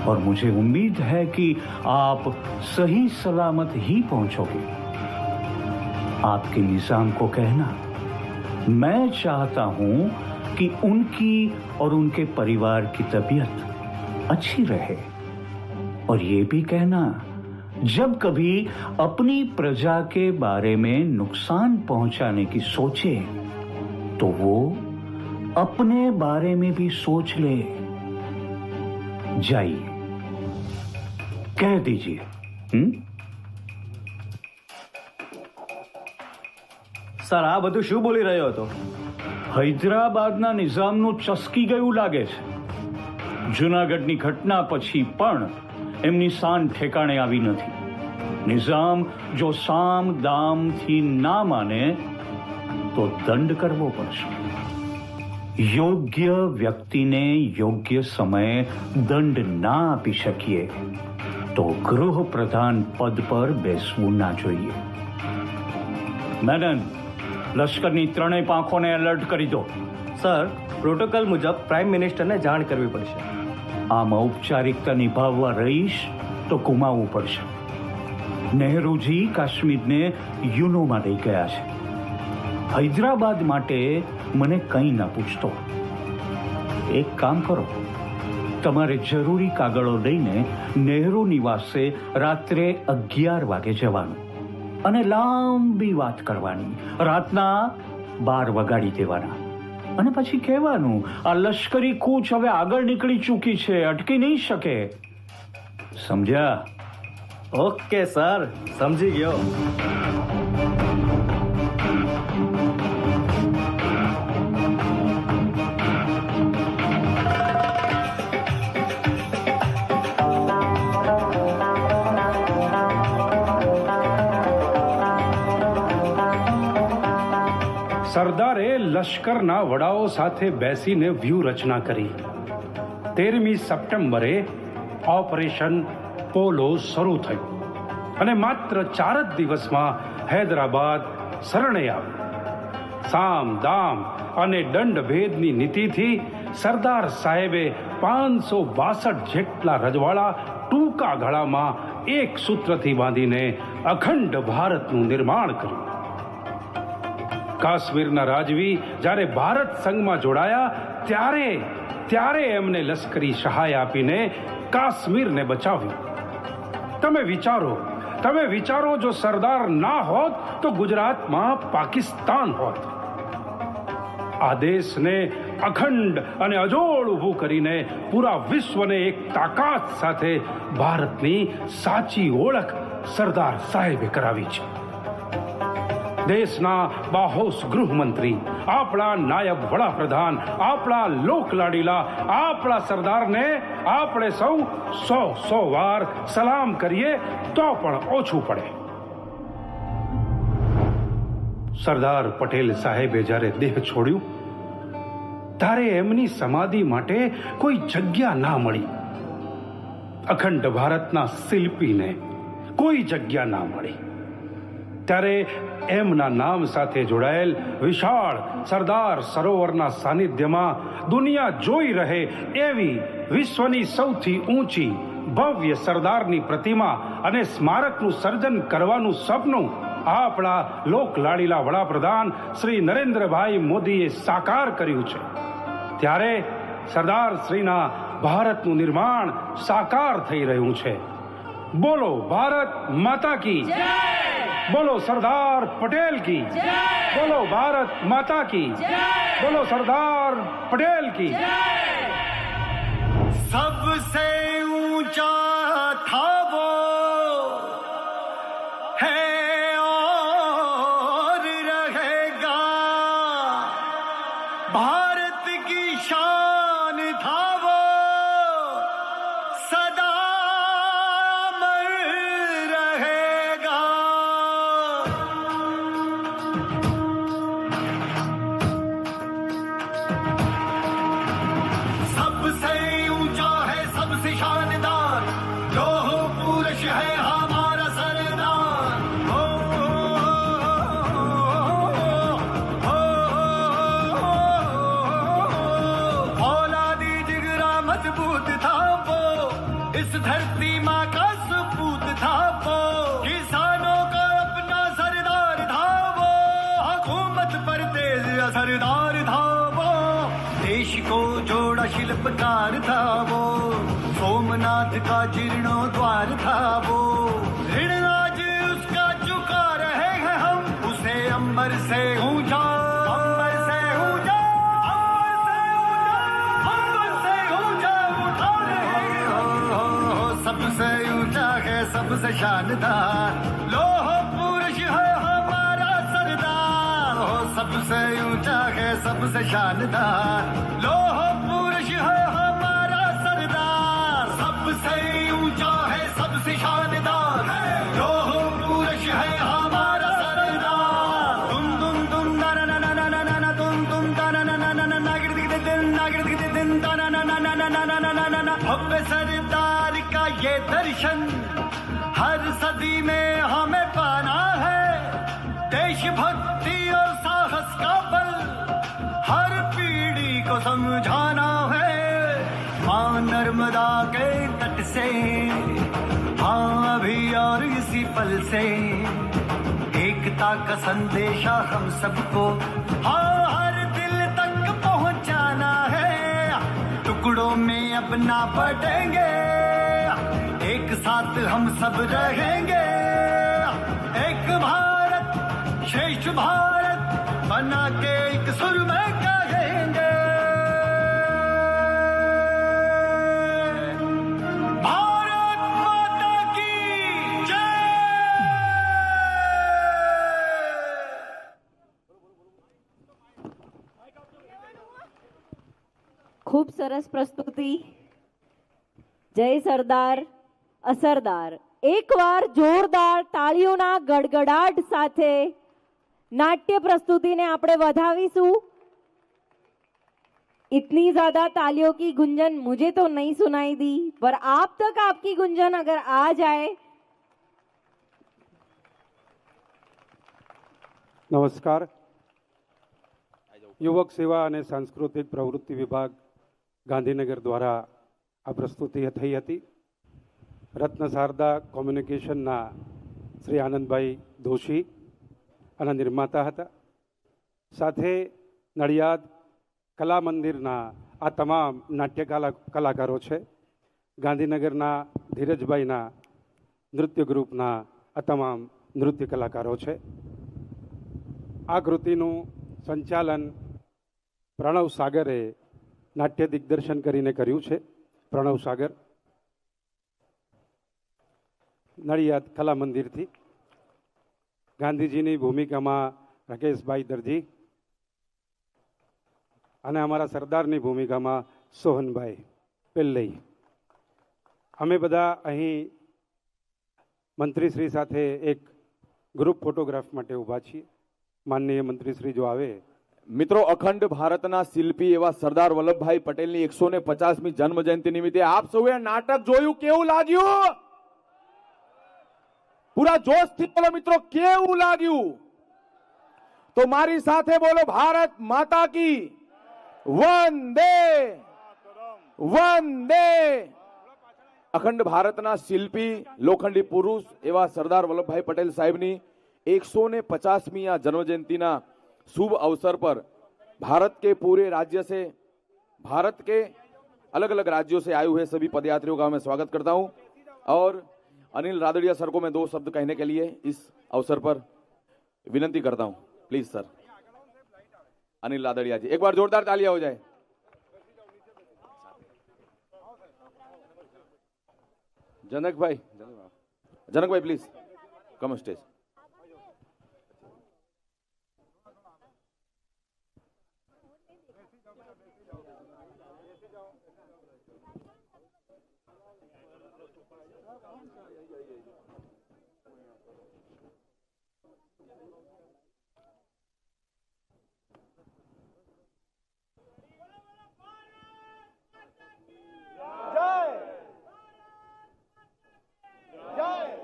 और मुझे उम्मीद है कि आप सही सलामत ही पहुंचोगे. आपके निजाम को कहना मैं चाहता हूं कि उनकी और उनके परिवार की तबीयत अच्छी रहे. और ये भी कहना जब कभी अपनी प्रजा के बारे में नुकसान पहुंचाने की सोचे तो वो अपने बारे में भी सोच ले. जाइए, कह दीजिए. સર, આ બધું શું બોલી રહ્યો હતો? હૈદરાબાદના નિઝામનું ચસકી ગયું લાગે છે. જૂનાગઢની ઘટના પછી પણ એમની શાન ઠેકાણે આવી નથી. નિઝામ જો સામ દામથી ના માને તો દંડ કરવો પડશે. યોગ્ય વ્યક્તિને યોગ્ય સમયે દંડ ના આપી શકીએ તો ગૃહપ્રધાન પદ પર બેસવું ના જોઈએ. મેનન, લશ્કરની 3 પાંખોને એલર્ટ કરી દો. સર, પ્રોટોકોલ મુજબ પ્રાઇમ મિનિસ્ટરને જાણ કરવી પડશે. આમ ઔપચારિકતા નિભાવવા રહીશ તો ગુમાવવું પડશે. નહેરુજી કાશ્મીરને યુનોમાં લઈ ગયા છે. હૈદરાબાદ માટે મને કંઈ ના પૂછતો. એક કામ કરો, તમારે જરૂરી કાગળો લઈને નહેરુ નિવાસે રાત્રે 11 વાગે જવાનું અને લાંબી વાત કરવાની. રાતના 12 વગાડી દેવાના અને પછી કહેવાનું આ લશ્કરી કૂચ હવે આગળ નીકળી ચૂકી છે, અટકી નહીં શકે. સમજ્યા? ઓકે સર, સમજી ગયો. સરદારે લશ્કરના વડાઓ સાથે બેસીને વ્યૂહરચના કરી. 13મી સપ્ટેમ્બરે ઓપરેશન પોલો શરૂ થયું અને માત્ર 4 જ દિવસમાં હૈદરાબાદ શરણે આવ્યું. સામ દામ અને દંડભેદની નીતિથી સરદાર સાહેબે 562 જેટલા રજવાડા ટૂંકા ગાળામાં એક સૂત્રથી બાંધીને અખંડ ભારતનું નિર્માણ કર્યું. કાશ્મીરના રાજવી જ્યારે ભારત સંઘમાં જોડાયા ત્યારે એમને લશ્કરી સહાય આપીને કાશ્મીરને બચાવ્યું. તમે વિચારો જો સરદાર ના હોત તો ગુજરાતમાં પાકિસ્તાન હોત. આ દેશને અખંડ અને અજોડ ઊભું કરીને પૂરા વિશ્વને એક તાકાત સાથે ભારતની સાચી ઓળખ સરદાર સાહેબે કરાવી છે. દેશના બાહોશ ગૃહમંત્રી, આપણા નાયબ વડાપ્રધાન, આપણા લોકલાડીલા, આપણા સરદારને આપણે સૌ 100 વાર સલામ કરીએ તો પણ ઓછું પડે. સરદાર પટેલ સાહેબે જ્યારે દેહ છોડ્યું ત્યારે એમની સમાધિ માટે કોઈ જગ્યા ના મળી. અખંડ ભારતના શિલ્પીને કોઈ જગ્યા ના મળી. ત્યારે એમના નામ સાથે જોડાયેલ વિશાળ સરદાર સરોવરના સાનિધ્યમાં દુનિયા જોઈ રહે એવી વિશ્વની સૌથી ઊંચી ભવ્ય સરદારની પ્રતિમા અને સ્મારકનું સર્જન કરવાનું સપનું આપણા લોકલાડીલા વડાપ્રધાન શ્રી નરેન્દ્રભાઈ મોદીએ સાકાર કર્યું છે. ત્યારે સરદાર શ્રીના ભારતનું નિર્માણ સાકાર થઈ રહ્યું છે. બોલો ભારત માતા કી જય, બોલો સરદાર પટેલ કી જય, બોલો ભારત માતા કી જય, બોલો સરદાર પટેલ કી જય. सबसे ऊंचा था वो है और रहेगा, भारत की शान था वो सदा अमर रहेगा. सबसे ऊंचा है सबसे शानदार, लोह पुरुष है हमारा सरदार. हो, औलादी जिगरा मजबूत था वो, इस धरती माँ का सपूत था वो, किसानों का अपना सरदार था वो, हुकूमत पर तेज असरदार था वो, देश को जोड़ा शिल्पकार था वो, सोमनाथ का जीर्णोद्वार था वो, ऋण आज उसका चुका रहे हैं हम, उसे अंबर से ऊंचा, अंबर से ऊंचा, अंबर से ऊंचा उठा रहे हैं. सबसे ऊंचा है सबसे शानदार, लोह पुरुष है हमारा सरदार. सबसे ऊंचा है सबसे शानदार, लोह पुरुष है हमारा सरदार. सबसे ऊंचा है सबसे शानदार, लोह पुरुष है हमारा सरदार. तुम तुम ना ना ना ना ना ना तुम ना ना ना ना ना नागिर दिन ना ना ना ना ना ना ना ना ना ना ना. भव्य सरदार का ये दर्शन हर सदी में हमें पाना है, देशभक्ति और साहस का बल हर पीढ़ी को समझाना है. मां नर्मदा के तट से, हाँ अभी और इसी पल से, एकता का संदेशा हम सबको हाँ हर दिल तक पहुंचाना है. टुकड़ों में अपना बटेंगे, एक साथ हम सब रहेंगे, एक भारत श्रेष्ठ भारत बना के एक सुर में कहेंगे. भारत माता की जय. ખૂબ સરસ પ્રસ્તુતિ. જય સરદાર અસરદાર. એકવાર જોરદાર તાળીઓના ગડગડાટ સાથે नाट्य प्रस्तुति ने આપણે વધાવીશું. इतनी ज्यादा तालियों की गुंजन मुझे तो नहीं सुनाई दी, पर आप तक आपकी गुंजन अगर आ जाए. નમસ્કાર. યુવક સેવા અને સાંસ્કૃતિક પ્રવૃત્તિ વિભાગ ગાંધીનગર દ્વારા આ પ્રસ્તુતિ થઈ હતી. રત્ન શારદા કોમ્યુનિકેશનના શ્રી આનંદભાઈ દોશી આના નિર્માતા હતા. સાથે નડિયાદ કલા મંદિરના આ તમામ નાટ્ય કલાકારો છે. ગાંધીનગરના ધીરજભાઈના નૃત્ય ગ્રુપના આ તમામ નૃત્ય કલાકારો છે. આ કૃતિનું સંચાલન પ્રણવ સાગરે નાટ્ય દિગ્દર્શન કરીને કર્યું છે. પ્રણવ સાગર નડિયાદ કલા મંદિરથી. ગાંધીજીની ભૂમિકામાં રાકેશભાઈ દરજી અને અમારા સરદારની ભૂમિકામાં સોહનભાઈ પેલ્લઈ. અમે બધા અહીં મંત્રીશ્રી સાથે એક ગ્રુપ ફોટોગ્રાફ માટે ઊભા છીએ. માનનીય મંત્રીશ્રી જો આવે. મિત્રો, અખંડ ભારતના શિલ્પી એવા સરદાર વલ્લભભાઈ પટેલની 150મી જન્મ જયંતિ નિમિત્તે આપ સૌએ નાટક જોયું, કેવું લાગ્યું? પૂરા જોશથી બોલો મિત્રો, કેવું લાગ્યું? તો મારી સાથે બોલો, ભારત માતા કી વંદે વંદે. અખંડ ભારતના શિલ્પી લોખંડી પુરુષ એવા સરદાર વલ્લભભાઈ પટેલ સાહેબની 150वीं जन्म जयंती ना शुभ अवसर पर भारत के पूरे राज्य से, भारत के अलग अलग राज्यों से आए हुए सभी पदयात्रियों का मैं स्वागत करता हूं और अनिल रादड़िया सर को मैं 2 शब्द कहने के लिए इस अवसर पर विनती करता हूं. Please sir. अनिल रादड़िया जी, एक बार जोरदार तालियां हो जाए. जनक भाई प्लीज कम स्टेज.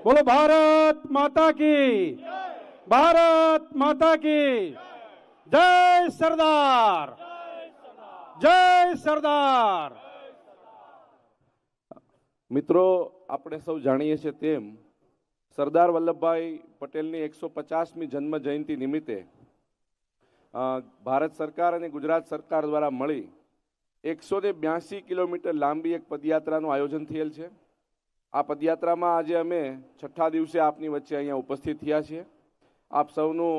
बोलो भारत माता की, भारत माता की जय सरदार, जय सरदार. મિત્રો, આપણે સૌ જાણીએ છીએ તેમ સરદાર વલ્લભભાઈ પટેલની 150મી જન્મ જયંતિ નિમિત્તે ભારત સરકાર અને ગુજરાત સરકાર દ્વારા મળી 182 કિલોમીટર લાંબી એક પદયાત્રાનું આયોજન થયેલ છે. આ પદયાત્રામાં આજે અમે 6ઠા દિવસે આપની વચ્ચે અહીંયા ઉપસ્થિત થયા છીએ. આપ સૌનો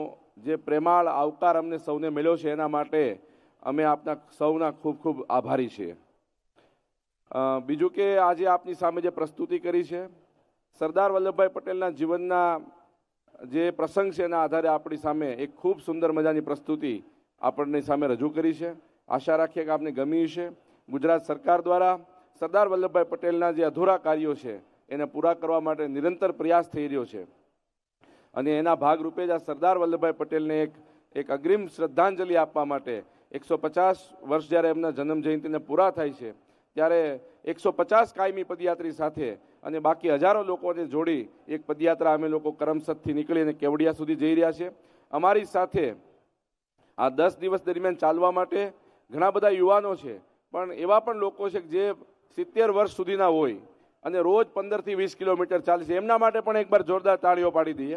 જે પ્રેમાળ આવકાર અમને સૌને મળ્યો છે એના માટે અમે આપના સૌના ખૂબ ખૂબ આભારી છીએ. બીજું કે આજે આપની સામે જે પ્રસ્તુતિ કરી છે સરદાર વલ્લભભાઈ પટેલના જીવનના જે પ્રસંગ છે એના આધારે આપણી સામે એક ખૂબ સુંદર મજાની પ્રસ્તુતિ આપણને સામે રજૂ કરી છે. આશા રાખીએ કે આપને ગમી છે. ગુજરાત સરકાર દ્વારા સરદાર વલ્લભભાઈ પટેલના જે અધૂરા કાર્યો છે એને પૂરા કરવા માટે નિરંતર પ્રયાસ થઈ રહ્યો છે અને એના ભાગરૂપે જ આ સરદાર વલ્લભભાઈ પટેલને એક અગ્રિમ શ્રદ્ધાંજલિ આપવા માટે 150 વર્ષ જ્યારે એમના જન્મ જયંતિને પૂરા થાય છે ત્યારે 150 કાયમી પદયાત્રી સાથે અને બાકી હજારો લોકોને જોડી એક પદયાત્રા અમે લોકો કરમસદથી નીકળીને કેવડિયા સુધી જઈ રહ્યા છે. અમારી સાથે આ 10 દિવસ દરમિયાન ચાલવા માટે ઘણા બધા યુવાનો છે, પણ એવા પણ લોકો છે જે 70 વર્ષ સુધીના હોય અને રોજ 15 થી 20 કિલોમીટર ચાલે છે. એમના માટે પણ એકવાર જોરદાર તાળીઓ પાડી દઈએ.